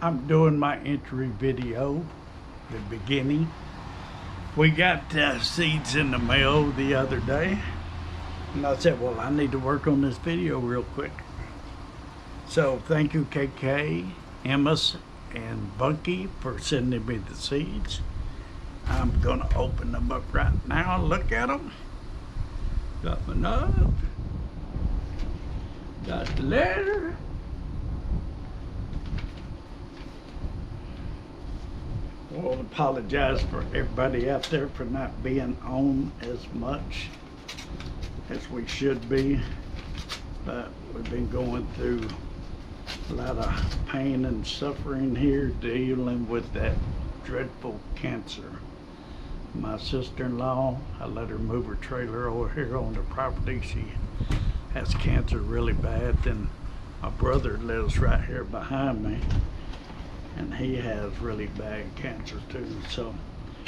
I'm doing my entry video, the beginning. We got seeds in the mail the other day, and I said, well, I need to work on this video real quick. So thank you, KK, Emma's, and Bunky for sending me the seeds. I'm gonna open them up right now. Look at them. Got my note. Got the letter. Well, apologize for everybody out there for not being on as much as we should be, but we've been going through a lot of pain and suffering here, dealing with that dreadful cancer. My sister-in-law, I let her move her trailer over here on the property. She has cancer really bad. Then my brother lives right here behind me, and he has really bad cancer too. So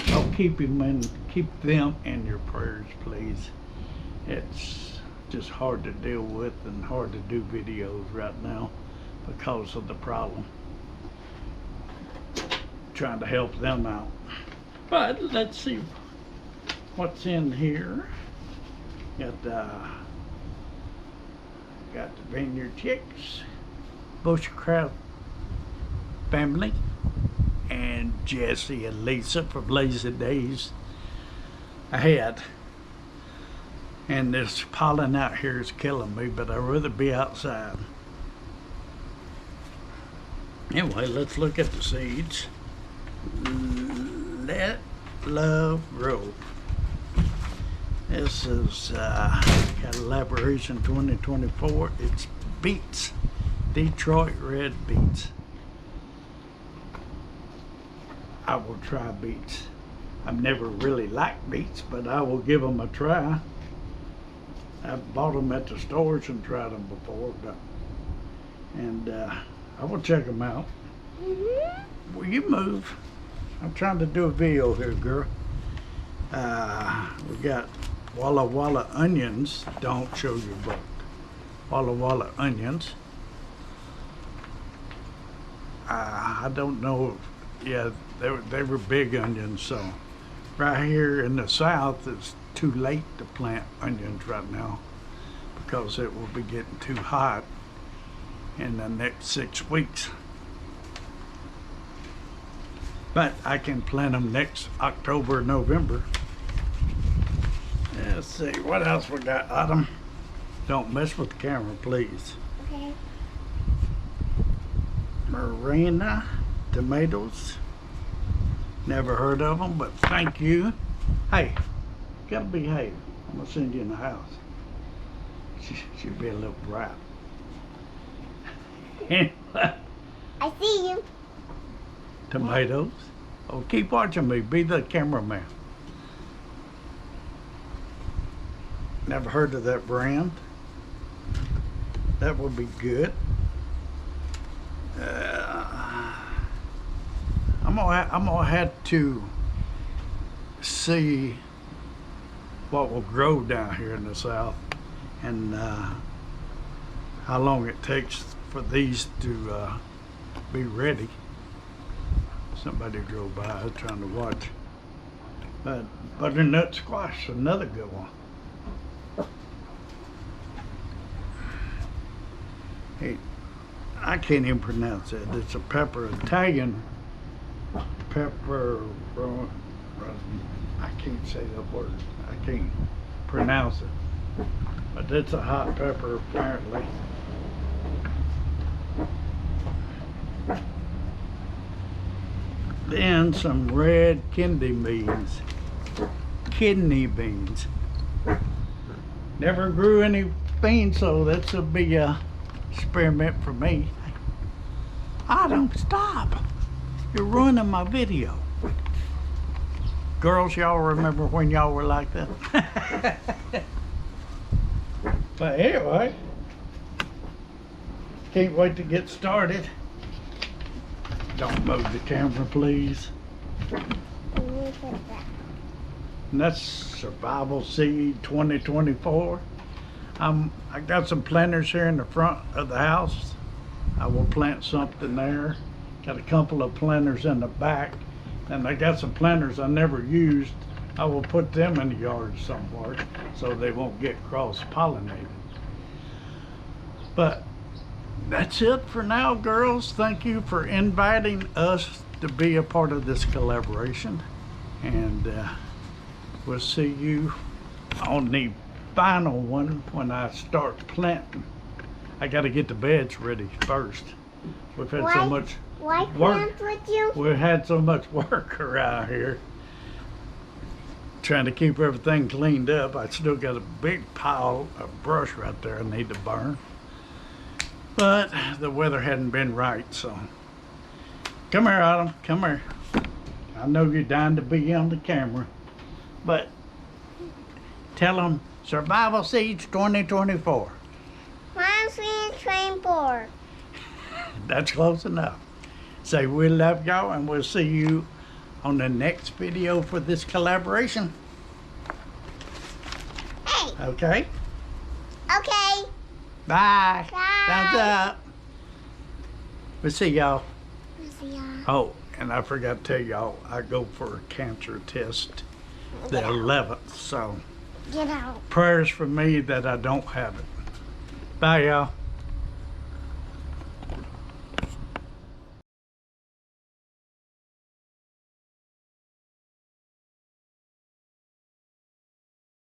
I'll keep them in your prayers, please. It's just hard to deal with and hard to do videos right now because of the problem. Trying to help them out. But let's see what's in here. Got the Dayton Tx, Bushcraft family, and Jesse and Lisa from Lazy Days ahead. And this pollen out here is killing me, but I'd rather be outside. Anyway, let's look at the seeds. Let Love Grow. This is collaboration 2024. It's beets, Detroit red beets. I will try beets. I've never really liked beets, but I will give them a try. I've bought them at the stores and tried them before, and I will check them out. Will you move? I'm trying to do a video here, girl. We got Walla Walla onions. Don't show your book. Walla Walla onions. I don't know. Yeah, they were big onions. So right here in the south, it's too late to plant onions right now because it will be getting too hot in the next 6 weeks. But I can plant them next October, November. Let's see, what else we got, Autumn? Don't mess with the camera, please. Okay. Marina tomatoes. Never heard of them, but thank you. Hey, gotta behave. I'm gonna send you in the house. She'll be a little brat. Anyway. I see you. Tomatoes. Oh, keep watching me. Be the cameraman. Never heard of that brand. That would be good. I'm gonna have to see what will grow down here in the south, and how long it takes for these to be ready. Somebody drove by, I was trying to watch. But butternut squash, another good one. Hey, I can't even pronounce it. It's a pepper, Italian pepper. I can't say that word. I can't pronounce it. But it's a hot pepper, apparently. Then some red kidney beans. Kidney beans. Never grew any beans, so this will be a experiment for me. I don't stop. You're ruining my video. Girls, y'all remember when y'all were like that? But anyway, can't wait to get started. Don't move the camera, please. And that's Survival Seed 2024. I got some planters here in the front of the house. I will plant something there. Got a couple of planters in the back, and I got some planters I never used. I will put them in the yard somewhere so they won't get cross-pollinated. But that's it for now, girls. Thank you for inviting us to be a part of this collaboration. And we'll see you on the final one when I start planting. I got to get the beds ready first. We've had so much Why work. plant with you? We've had so much work around here trying to keep everything cleaned up. I still got a big pile of brush right there I need to burn. But the weather hadn't been right, so. Come here, Autumn, come here. I know you're dying to be on the camera, but tell them Survival Seeds 2024. Mom seeing train board. That's close enough. Say we love y'all, and we'll see you on the next video for this collaboration. Hey. Okay? Okay. Bye. Bye. Thumbs up. We'll see y'all. See ya. Oh, and I forgot to tell y'all, I go for a cancer test the 11th, so Get out. prayers for me that I don't have it. Bye, y'all.